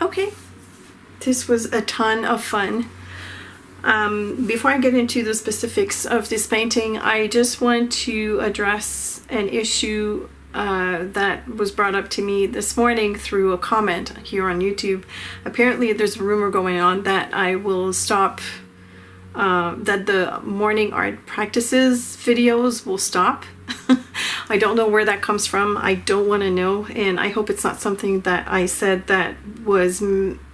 Okay, this was a ton of fun. Before I get into the specifics of this painting, I just want to address an issue that was brought up to me this morning through a comment here on YouTube. Apparently there's a rumor going on that I will stop, that the morning art practices videos will stop. I don't know where that comes from. I don't want to know, and I hope it's not something that I said that was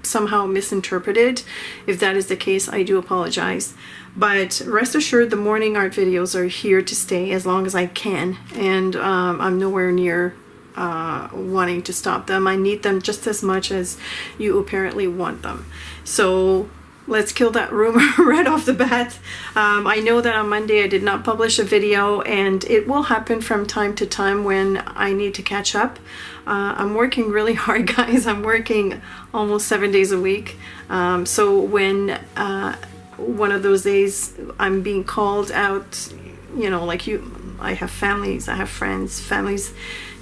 somehow misinterpreted. If that is the case, I do apologize. But rest assured, the morning art videos are here to stay as long as I can, and I'm nowhere near wanting to stop them. I need them just as much as you apparently want them. So let's kill that rumor right off the bat. I know that on Monday I did not publish a video, and it will happen from time to time when I need to catch up. I'm working really hard, guys. I'm working almost 7 days a week. So when one of those days I'm being called out, you know, like I have families, I have friends, families,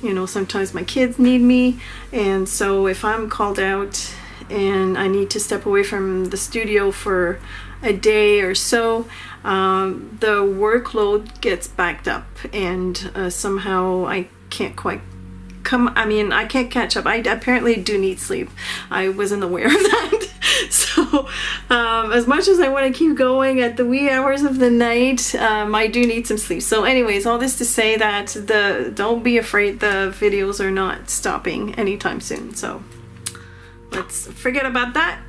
you know, sometimes my kids need me. And so if I'm called out and I need to step away from the studio for a day or so, the workload gets backed up, and somehow I can't quite I can't catch up. I apparently do need sleep. I wasn't aware of that. So as much as I want to keep going at the wee hours of the night, I do need some sleep. So anyways, all this to say that don't be afraid, the videos are not stopping anytime soon. So let's forget about that.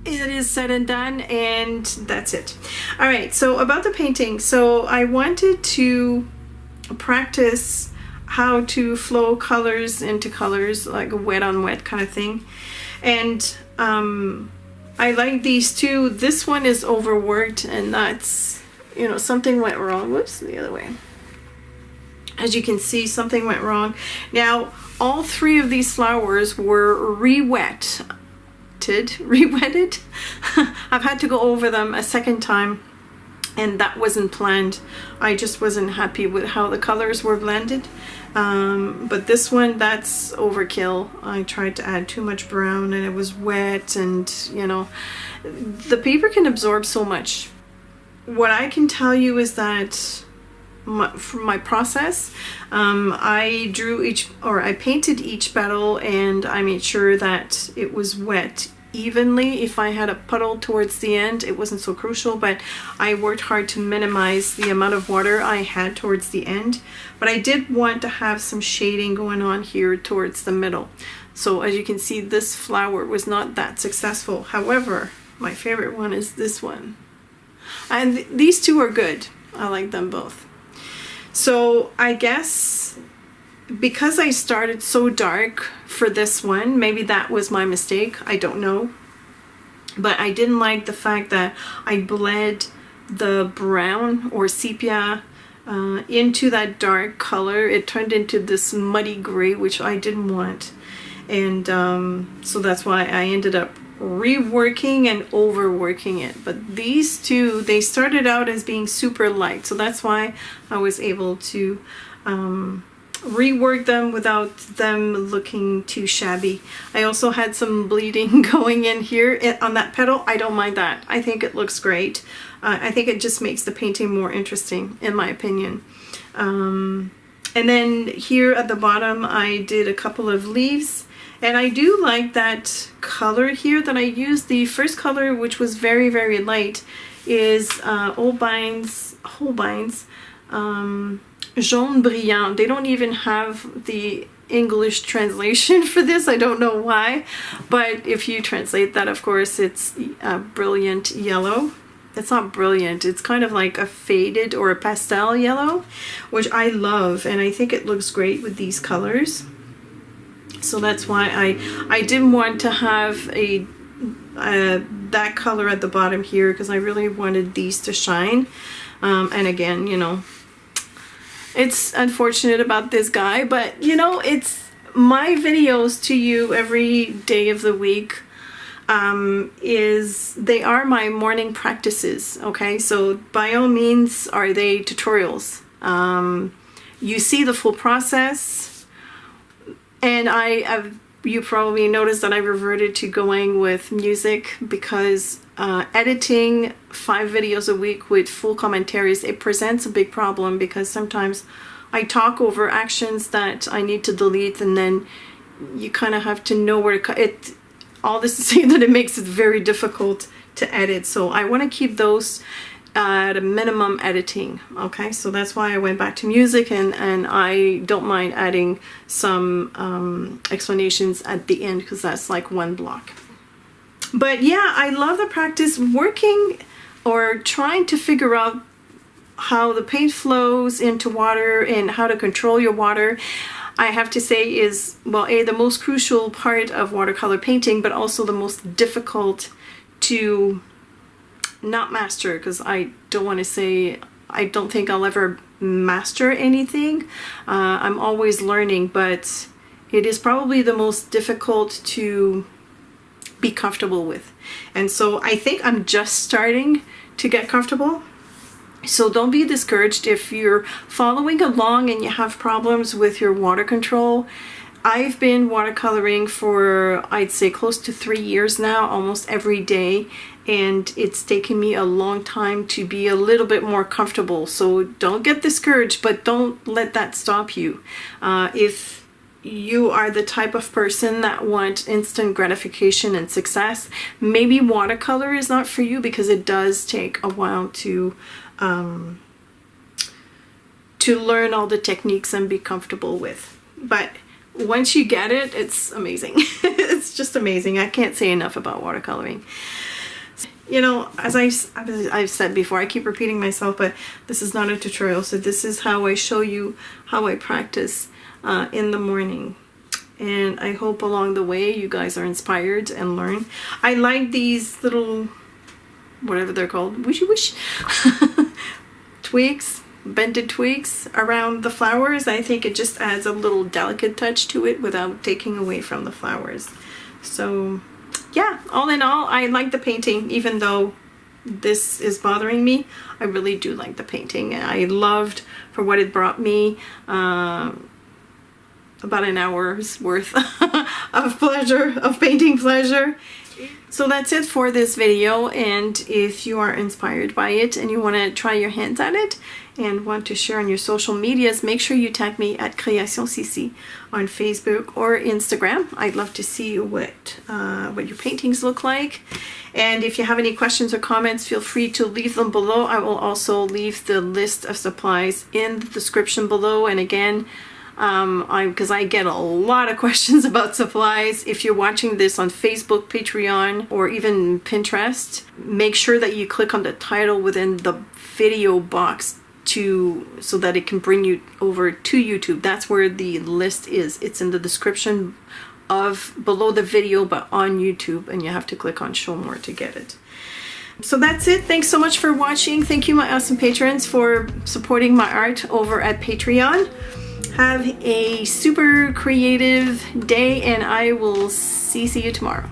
It is said and done, and that's it. All right, so about the painting. So I wanted to practice how to flow colors into colors, like a wet on wet kind of thing. And I like these two. This one is overworked, and that's, you know, something went wrong. Whoops, the other way. As you can see, something went wrong. Now, all three of these flowers were re-wetted. I've had to go over them a second time, and that wasn't planned. I just wasn't happy with how the colors were blended. But this one, that's overkill. I tried to add too much brown, and it was wet, and you know, the paper can absorb so much. What I can tell you is that from my process, I painted each petal, and I made sure that it was wet evenly. If I had a puddle towards the end, it wasn't so crucial, but I worked hard to minimize the amount of water I had towards the end. But I did want to have some shading going on here towards the middle. So as you can see, this flower was not that successful. However, my favorite one is this one. And these two are good. I like them both. So I guess because I started so dark for this one, maybe that was my mistake, I don't know. But I didn't like the fact that I bled the brown or sepia into that dark color. It turned into this muddy gray, which I didn't want. And so that's why I ended up reworking and overworking it. But these two, they started out as being super light, so that's why I was able to rework them without them looking too shabby. I also had some bleeding going in here on that petal. I don't mind that. I think it looks great. I think it just makes the painting more interesting, in my opinion. And then here at the bottom, I did a couple of leaves. And I do like that color here that I used. The first color, which was very, very light, is Holbein's Jaune Brillant. They don't even have the English translation for this. I don't know why. But if you translate that, of course, it's brilliant yellow. It's not brilliant. It's kind of like a faded or a pastel yellow, which I love. And I think it looks great with these colors. So that's why I didn't want to have that color at the bottom here, because I really wanted these to shine. And again, you know, it's unfortunate about this guy, but you know, it's my videos to you every day of the week. They are my morning practices, okay? So by all means, are they tutorials? You see the full process. And I you probably noticed that I reverted to going with music because editing 5 videos a week with full commentaries, it presents a big problem because sometimes I talk over actions that I need to delete, and then you kind of have to know where to cut it. All this to say that it makes it very difficult to edit. So I want to keep those at a minimum editing. Okay, so that's why I went back to music, and I don't mind adding some explanations at the end because that's like one block. But yeah, I love the practice working or trying to figure out how the paint flows into water and how to control your water. I have to say is, well, the most crucial part of watercolor painting, but also the most difficult to not master, because I don't want to say, I don't think I'll ever master anything. I'm always learning, but it is probably the most difficult to be comfortable with. And so I think I'm just starting to get comfortable. So don't be discouraged if you're following along and you have problems with your water control. I've been watercoloring for, I'd say, close to 3 years now, almost every day, and it's taken me a long time to be a little bit more comfortable. So don't get discouraged, but don't let that stop you. If you are the type of person that wants instant gratification and success, maybe watercolor is not for you, because it does take a while to learn all the techniques and be comfortable with. But once you get it, it's amazing. It's just amazing. I can't say enough about watercoloring. You know, as I've said before, I keep repeating myself, but this is not a tutorial, so this is how I show you how I practice in the morning. And I hope along the way you guys are inspired and learn. I like these little, whatever they're called, wishy wish twigs, bended twigs around the flowers. I think it just adds a little delicate touch to it without taking away from the flowers. So yeah, all in all, I like the painting. Even though this is bothering me, I really do like the painting. I loved for what it brought me, about an hour's worth of pleasure, of painting pleasure. So that's it for this video, and if you are inspired by it and you want to try your hands at it and want to share on your social medias, make sure you tag me at Création CC on Facebook or Instagram. I'd love to see what your paintings look like. And if you have any questions or comments, feel free to leave them below. I will also leave the list of supplies in the description below. And again, because I get a lot of questions about supplies. If you're watching this on Facebook, Patreon, or even Pinterest, make sure that you click on the title within the video box so that it can bring you over to YouTube. That's where the list is. It's in the description of below the video, but on YouTube, and you have to click on show more to get it. So that's it. Thanks so much for watching. Thank you, my awesome patrons, for supporting my art over at Patreon. Have a super creative day, and I will see you tomorrow.